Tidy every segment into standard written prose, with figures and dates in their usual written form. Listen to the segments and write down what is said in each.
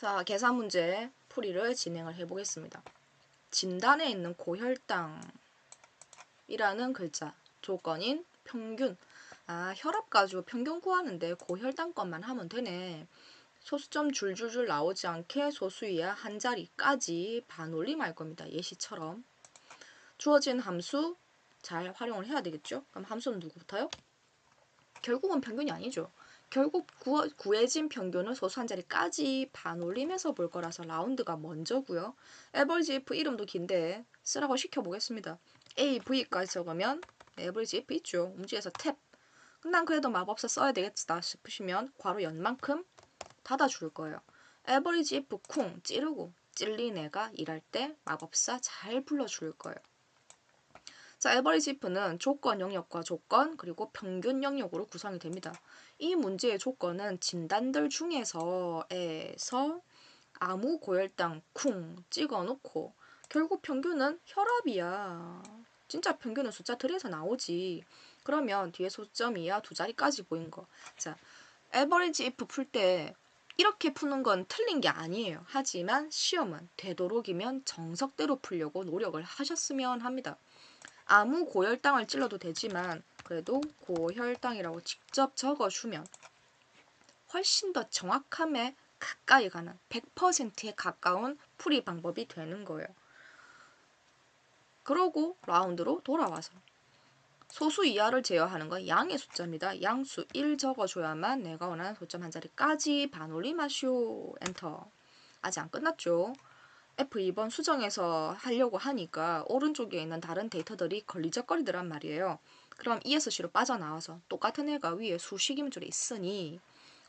자, 계산 문제 풀이를 진행을 해보겠습니다. 진단에 있는 고혈당이라는 글자, 조건인 평균. 혈압 가지고 평균 구하는데 고혈당 것만 하면 되네. 소수점 줄줄줄 나오지 않게 소수 이하 한 자리까지 반올림할 겁니다. 예시처럼. 주어진 함수 잘 활용을 해야 되겠죠? 그럼 함수는 누구부터요? 결국은 평균이 아니죠. 결국 구해진 평균을 소수 한 자리까지 반올림해서 볼 거라서 라운드가 먼저고요. average if 이름도 긴데 쓰라고 시켜보겠습니다. A, V까지 적으면 average if 있죠. 문제에서 탭. 난 그래도 마법사 써야 되겠다 싶으시면 괄호 연만큼 닫아줄 거예요. average if 쿵 찌르고 찔린 애가 일할 때 마법사 잘 불러줄 거예요. 자, average if는 조건 영역과 조건 그리고 평균 영역으로 구성이 됩니다. 이 문제의 조건은 진단들 중에서 아무 고혈당 쿵 찍어놓고 결국 평균은 혈압이야. 진짜 평균은 숫자 들에서 나오지. 그러면 뒤에 소점 이하 두 자리까지 보인 거. 자, average if 풀 때 이렇게 푸는 건 틀린 게 아니에요. 하지만 시험은 되도록이면 정석대로 풀려고 노력을 하셨으면 합니다. 아무 고혈당을 찔러도 되지만 그래도 고혈당이라고 직접 적어주면 훨씬 더 정확함에 가까이 가는 100%에 가까운 풀이 방법이 되는 거예요. 그러고 라운드로 돌아와서 소수 이하를 제어하는 건 양의 숫자입니다. 양수 1 적어줘야만 내가 원하는 소점 한 자리까지 반올림하시오. 엔터. 아직 안 끝났죠. F2번 수정해서 하려고 하니까 오른쪽에 있는 다른 데이터들이 걸리적거리더란 말이에요. 그럼 ESC로 빠져나와서 똑같은 애가 위에 수식임줄에 있으니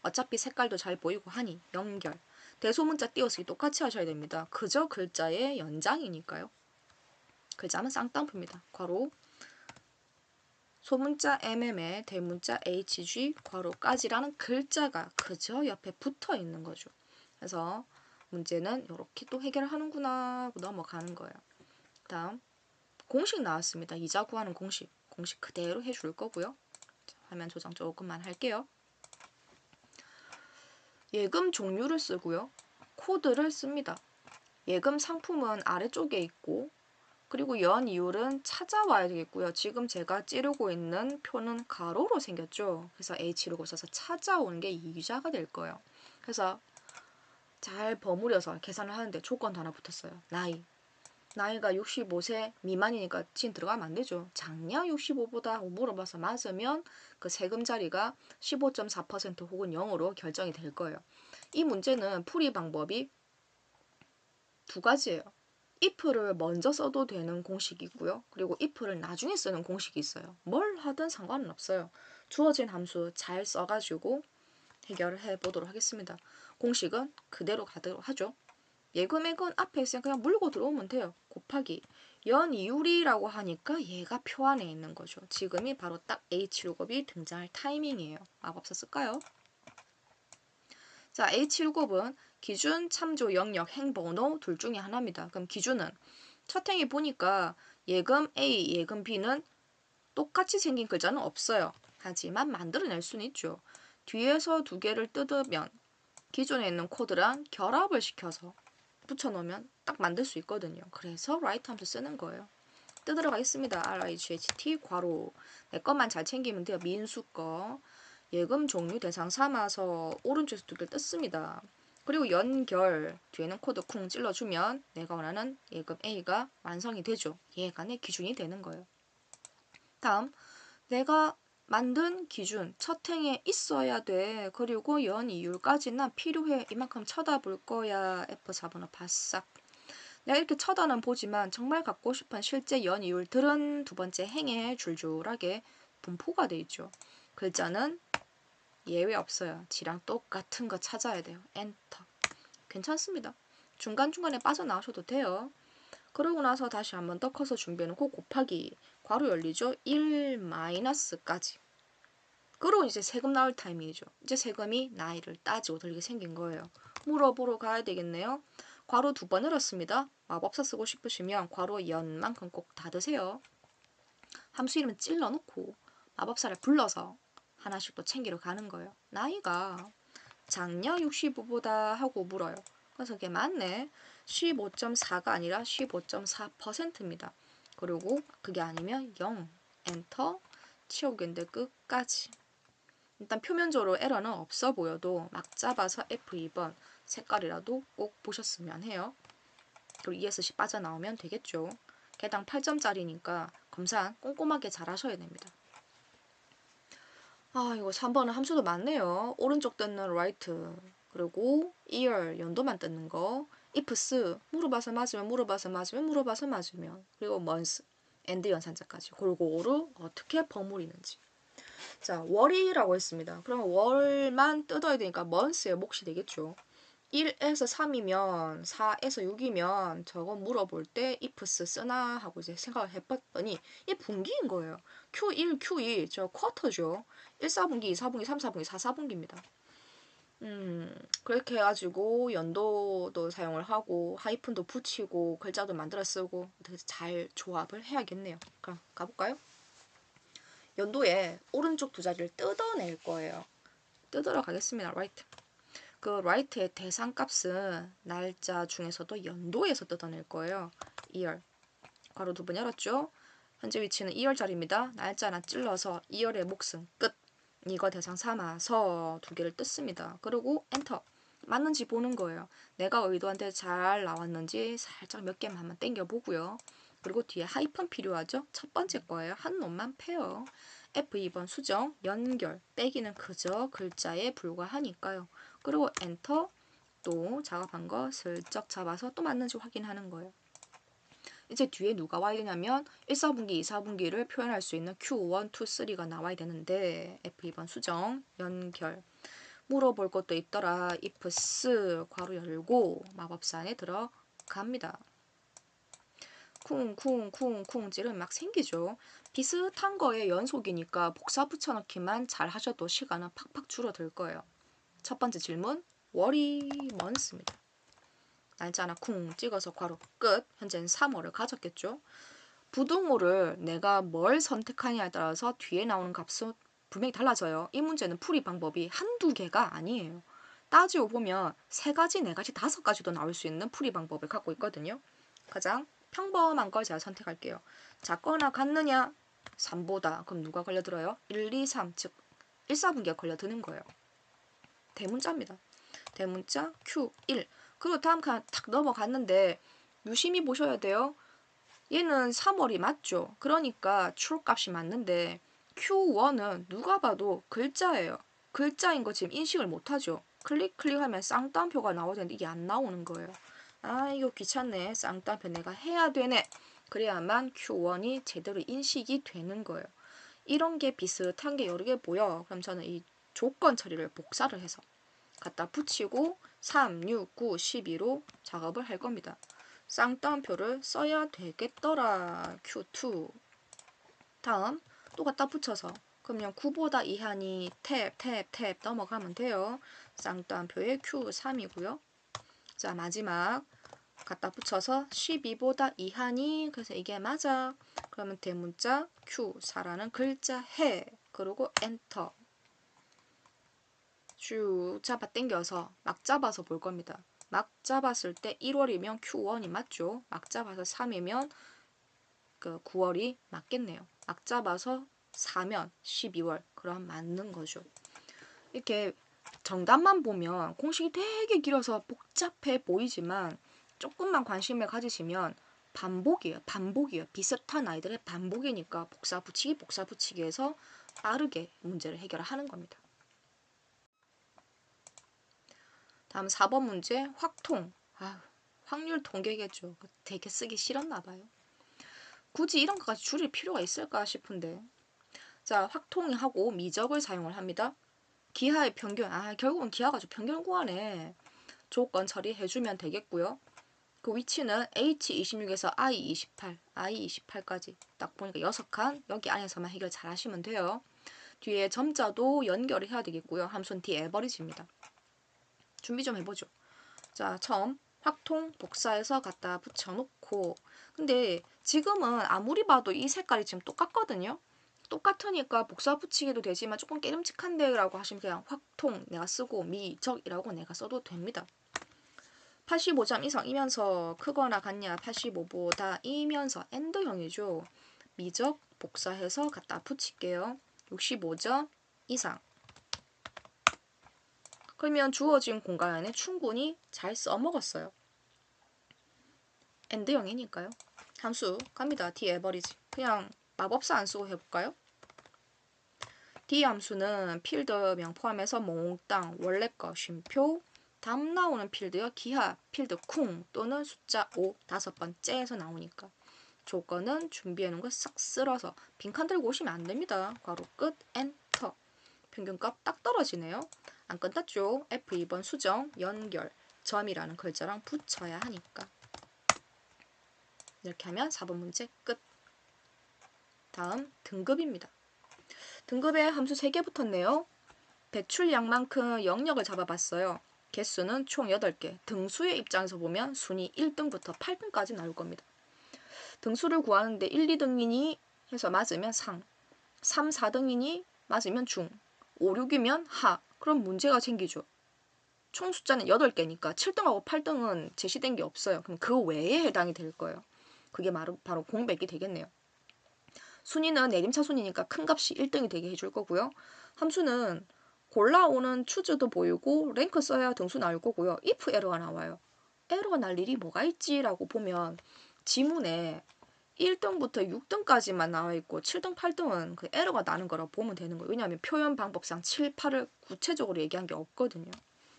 어차피 색깔도 잘 보이고 하니 연결. 대소문자 띄어쓰기 똑같이 하셔야 됩니다. 그저 글자의 연장이니까요. 글자는 쌍따옴표입니다. 괄호 소문자 MM에 대문자 HG 괄호까지라는 글자가 그저 옆에 붙어 있는 거죠. 그래서 문제는 이렇게 또 해결하는구나 하고 넘어가는 거예요. 다음 공식 나왔습니다. 이자 구하는 공식. 공식 그대로 해줄 거고요. 화면 조정 조금만 할게요. 예금 종류를 쓰고요. 코드를 씁니다. 예금 상품은 아래쪽에 있고 그리고 연이율은 찾아와야 되겠고요. 지금 제가 찌르고 있는 표는 가로로 생겼죠. 그래서 H로 써서 찾아오는 게 이자가 될 거예요. 그래서 잘 버무려서 계산을 하는데 조건도 하나 붙었어요. 나이가 65세 미만이니까 지금 들어가면 안 되죠. 작냐 65보다 하고 물어봐서 맞으면 그 세금 자리가 15.4% 혹은 0으로 결정이 될 거예요. 이 문제는 풀이 방법이 두 가지예요. if를 먼저 써도 되는 공식이고요. 그리고 if를 나중에 쓰는 공식이 있어요. 뭘 하든 상관은 없어요. 주어진 함수 잘 써가지고 해결을 해보도록 하겠습니다. 공식은 그대로 가도록 하죠. 예금액은 앞에 있으면 그냥 물고 들어오면 돼요. 곱하기 연이율이라고 하니까 얘가 표 안에 있는 거죠. 지금이 바로 딱 H7곱이 등장할 타이밍이에요. 마법사 쓸까요? 자, H7곱은 기준, 참조, 영역, 행번호 둘 중에 하나입니다. 그럼 기준은 첫 행에 보니까 예금 A, 예금 B는 똑같이 생긴 글자는 없어요. 하지만 만들어낼 수는 있죠. 뒤에서 두 개를 뜯으면 기존에 있는 코드랑 결합을 시켜서 붙여놓으면 딱 만들 수 있거든요. 그래서 write 함수 쓰는 거예요. 뜯으러 가겠습니다. RIGHT 괄호 내 것만 잘 챙기면 돼요. 민수 거 예금 종류 대상 삼아서 오른쪽에서 두 개를 뜯습니다. 그리고 연결 뒤에는 코드 쿵 찔러주면 내가 원하는 예금 A가 완성이 되죠. 얘가 내 기준이 되는 거예요. 다음 내가 만든 기준 첫 행에 있어야 돼. 그리고 연이율까지 난 필요해. 이만큼 쳐다볼 거야. F4번호 바싹. 내가 이렇게 쳐다는 보지만 정말 갖고 싶은 실제 연이율들은 두 번째 행에 줄줄하게 분포가 돼 있죠. 글자는 예외 없어요. 지랑 똑같은 거 찾아야 돼요. 엔터. 괜찮습니다. 중간중간에 빠져나오셔도 돼요. 그러고 나서 다시 한번 더 커서 준비해놓고 곱하기 괄호 열리죠. 1 마이너스까지. 그리고 이제 세금 나올 타이밍이죠. 이제 세금이 나이를 따지고 들게 생긴 거예요. 물어보러 가야 되겠네요. 괄호 2번 열었습니다. 마법사 쓰고 싶으시면 괄호 연만큼 꼭 닫으세요. 함수 이름은 찔러놓고 마법사를 불러서 하나씩 또 챙기러 가는 거예요. 나이가 작년 65보다 하고 물어요. 그래서 그게 맞네. 15.4가 아니라 15.4%입니다. 그리고 그게 아니면 0. 엔터 치우기인데 끝까지. 일단 표면적으로 에러는 없어 보여도 막 잡아서 F2번 색깔이라도 꼭 보셨으면 해요. 그리고 ESC 빠져나오면 되겠죠. 개당 8점짜리니까 검사 꼼꼼하게 잘 하셔야 됩니다. 아, 이거 3번은 함수도 많네요. 오른쪽 뜯는 right, 그리고 ear, 연도만 뜯는 거, ifs, 물어봐서 맞으면, 물어봐서 맞으면, 물어봐서 맞으면, 그리고 months, and 연산자까지 골고루 어떻게 버무리는지. 자, 월이라고 했습니다. 그러면 월만 뜯어야 되니까 months의 몫이 되겠죠. 1에서 3이면 4에서 6이면 저거 물어볼 때 ifs 쓰나 하고 이제 생각을 해봤더니 이 분기인 거예요. Q1, Q2 저 쿼터죠. 1, 4분기, 2, 4분기, 3, 4분기, 4, 4분기입니다. 그렇게 해가지고 연도도 사용을 하고 하이픈도 붙이고 글자도 만들어 쓰고 잘 조합을 해야겠네요. 그럼 가볼까요? 연도에 오른쪽 두 자리를 뜯어낼 거예요. 뜯으러 가겠습니다. right. 그 right의 대상값은 날짜 중에서도 연도에서 뜯어낼 거예요. 2열. 괄호 두 번 열었죠. 현재 위치는 2열짜리입니다. 날짜 하나 찔러서 2열의 몫은 끝. 이거 대상 삼아서 두 개를 뜯습니다. 그리고 엔터. 맞는지 보는 거예요. 내가 의도한 데 잘 나왔는지 살짝 몇 개만 한번 당겨보고요. 그리고 뒤에 하이픈 필요하죠? 첫 번째 거예요. 한 놈만 패요. F2번 수정, 연결, 빼기는 그저 글자에 불과하니까요. 그리고 엔터, 또 작업한 거 슬쩍 잡아서 또 맞는지 확인하는 거예요. 이제 뒤에 누가 와야 되냐면 1, 4분기, 2, 4분기를 표현할 수 있는 Q1, 2, 3가 나와야 되는데 F2번 수정, 연결. 물어볼 것도 있더라. ifs 괄호 열고 마법사 안에 들어갑니다. 쿵쿵쿵쿵 찌르면 막 생기죠. 비슷한 거에 연속이니까 복사 붙여넣기만 잘 하셔도 시간은 팍팍 줄어들 거예요. 첫 번째 질문, 월이 month입니다. 날짜 하나 쿵 찍어서 괄호 끝. 현재는 3월을 가졌겠죠. 부등호를 내가 뭘 선택하냐에 따라서 뒤에 나오는 값은 분명히 달라져요. 이 문제는 풀이 방법이 한두 개가 아니에요. 따지고 보면 3가지, 4가지, 5가지도 나올 수 있는 풀이 방법을 갖고 있거든요. 가장 평범한 걸 제가 선택할게요. 작거나 같느냐? 3보다. 그럼 누가 걸려들어요? 1, 2, 3, 즉 1, 4분기가 걸려드는 거예요. 대문자입니다. 대문자 Q1. 그리고 다음 칸 탁 넘어갔는데 유심히 보셔야 돼요. 얘는 3월이 맞죠. 그러니까 출값이 맞는데 Q1은 누가 봐도 글자예요. 글자인 거 지금 인식을 못하죠. 클릭하면 쌍따옴표가 나와야 되는데 이게 안 나오는 거예요. 아, 이거 귀찮네. 쌍따옴표 내가 해야 되네. 그래야만 Q1이 제대로 인식이 되는 거예요. 이런 게 비슷한 게 여러 개 보여. 그럼 저는 이 조건 처리를 복사를 해서 갖다 붙이고 3, 6, 9, 12로 작업을 할 겁니다. 쌍따옴표를 써야 되겠더라. Q2. 다음 또 갖다 붙여서 그러면 9보다 이하니 탭 넘어가면 돼요. 쌍따옴표의 Q3이고요. 자, 마지막 갖다 붙여서 12보다 이하니 그래서 이게 맞아. 그러면 대문자 Q4라는 글자 해. 그리고 엔터. 쭉 잡아 당겨서 막 잡아서 볼 겁니다. 막 잡았을 때 1월이면 Q1이 맞죠. 막 잡아서 3이면 그 9월이 맞겠네요. 막 잡아서 4면 12월. 그럼 맞는 거죠. 이렇게 정답만 보면 공식이 되게 길어서 복잡해 보이지만 조금만 관심을 가지시면 반복이에요. 비슷한 아이들의 반복이니까 복사 붙이기 해서 빠르게 문제를 해결하는 겁니다. 다음 4번 문제 확통. 확률 통계겠죠. 되게 쓰기 싫었나 봐요. 굳이 이런 것까지 줄일 필요가 있을까 싶은데. 자, 확통하고 미적을 사용을 합니다. 기하의 평균. 결국은 기하가 평균 구하네. 조건 처리해주면 되겠고요. 그 위치는 H26에서 I28, I28까지 딱 보니까 6칸 여기 안에서만 해결 잘 하시면 돼요. 뒤에 점자도 연결을 해야 되겠고요. 함수는 뒤에 에버리지입니다. 준비 좀 해보죠. 자, 처음 확통 복사해서 갖다 붙여놓고 근데 지금은 아무리 봐도 이 색깔이 지금 똑같거든요. 똑같으니까 복사 붙이기도 되지만 조금 깨름칙한데 라고 하시면 그냥 확통 내가 쓰고 미적이라고 내가 써도 됩니다. 85점 이상이면서 크거나 같냐 85보다 이면서 AND형이죠. 미적 복사해서 갖다 붙일게요. 65점 이상. 그러면 주어진 공간 안에 충분히 잘 써먹었어요. AND형이니까요. 함수 갑니다. D 에버리지. 그냥 마법사 안 쓰고 해볼까요? D 함수는 필드명 포함해서 몽땅 원래 거 쉼표 답 나오는 필드요. 기하 필드 쿵 또는 숫자 5 5번째에서 나오니까 조건은 준비해놓은 거 싹 쓸어서 빈칸 들고 오시면 안 됩니다. 괄호 끝 엔터. 평균값 딱 떨어지네요. 안 끝났죠. F2번 수정 연결 점이라는 글자랑 붙여야 하니까 이렇게 하면 4번 문제 끝. 다음 등급입니다. 등급에 함수 3개 붙었네요. 배출량만큼 영역을 잡아봤어요. 개수는 총 8개. 등수의 입장에서 보면 순위 1등부터 8등까지 나올 겁니다. 등수를 구하는데 1, 2등이니 해서 맞으면 상, 3, 4등이니 맞으면 중, 5, 6이면 하. 그럼 문제가 생기죠. 총 숫자는 8개니까 7등하고 8등은 제시된 게 없어요. 그럼 그 외에 해당이 될 거예요. 그게 바로 공백이 되겠네요. 순위는 내림차 순위니까 큰 값이 1등이 되게 해줄 거고요. 함수는 골라오는 추즈도 보이고 랭크 써야 등수 나올 거고요. if 에러가 나와요. 에러가 날 일이 뭐가 있지라고 보면 지문에 1등부터 6등까지만 나와 있고 7등, 8등은 그 에러가 나는 거라고 보면 되는 거예요. 왜냐하면 표현 방법상 7, 8을 구체적으로 얘기한 게 없거든요.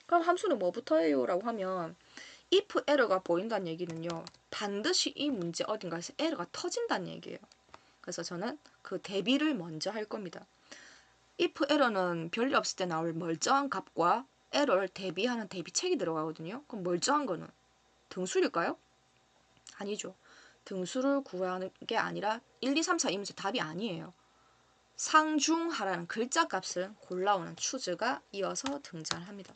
그럼 함수는 뭐부터 해요? 라고 하면 if 에러가 보인다는 얘기는요. 반드시 이 문제 어딘가에서 에러가 터진다는 얘기예요. 그래서 저는 그 대비를 먼저 할 겁니다. if 에러는 별일 없을 때 나올 멀쩡한 값과 에러를 대비하는 대비책이 들어가거든요. 그럼 멀쩡한 거는 등수일까요? 아니죠. 등수를 구하는 게 아니라 1, 2, 3, 4 이 문제 답이 아니에요. 상중하라는 글자 값을 골라오는 추즈가 이어서 등장합니다.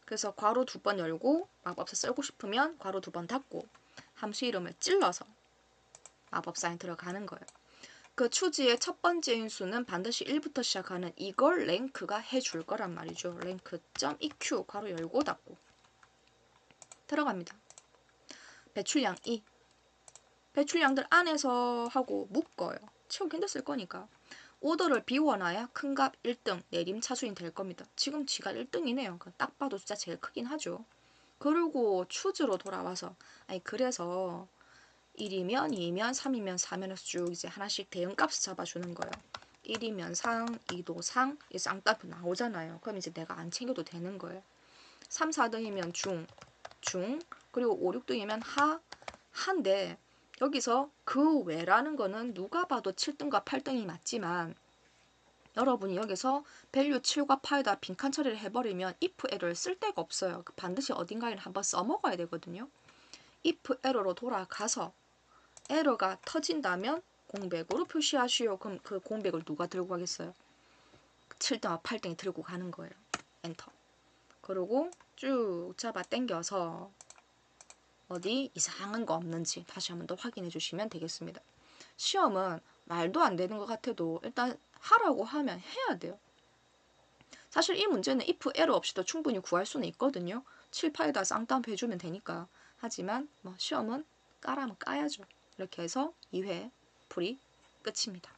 그래서 괄호 2번 열고 마법사 쓰고 싶으면 괄호 2번 닫고 함수 이름을 찔러서 마법사에 들어가는 거예요. 그 추지의 첫 번째 인수는 반드시 1부터 시작하는 이걸 랭크가 해줄 거란 말이죠. 랭크.eq 괄호 열고 닫고 들어갑니다. 배출량 2. 배출량들 안에서 하고 묶어요. 채우기 힘들었을 거니까. 오더를 비워놔야 큰 값 1등 내림차순이 될 겁니다. 지금 지가 1등이네요. 딱 봐도 숫자 제일 크긴 하죠. 그리고 추즈로 돌아와서 그래서 1이면 2면 3이면 4면에서 쭉 이제 하나씩 대응값을 잡아주는 거예요. 1이면 상, 2도 상, 이 쌍따옴표 나오잖아요. 그럼 이제 내가 안 챙겨도 되는 거예요. 3, 4등이면 중, 그리고 5, 6등이면 하인데 여기서 그 외라는 거는 누가 봐도 7등과 8등이 맞지만 여러분이 여기서 밸류 7과 8에다 빈칸 처리를 해버리면 if 에러를 쓸 데가 없어요. 반드시 어딘가에 한번 써먹어야 되거든요. if 에러로 돌아가서 에러가 터진다면 공백으로 표시하시오. 그럼 그 공백을 누가 들고 가겠어요? 7등과 8등이 들고 가는 거예요. 엔터. 그리고 쭉 잡아 당겨서 어디 이상한 거 없는지 다시 한번 더 확인해 주시면 되겠습니다. 시험은 말도 안 되는 것 같아도 일단 하라고 하면 해야 돼요. 사실 이 문제는 if 에러 없이도 충분히 구할 수는 있거든요. 7, 8에다 쌍따옴표 해주면 되니까. 하지만 시험은 까라면 까야죠. 이렇게 해서 2회 풀이 끝입니다.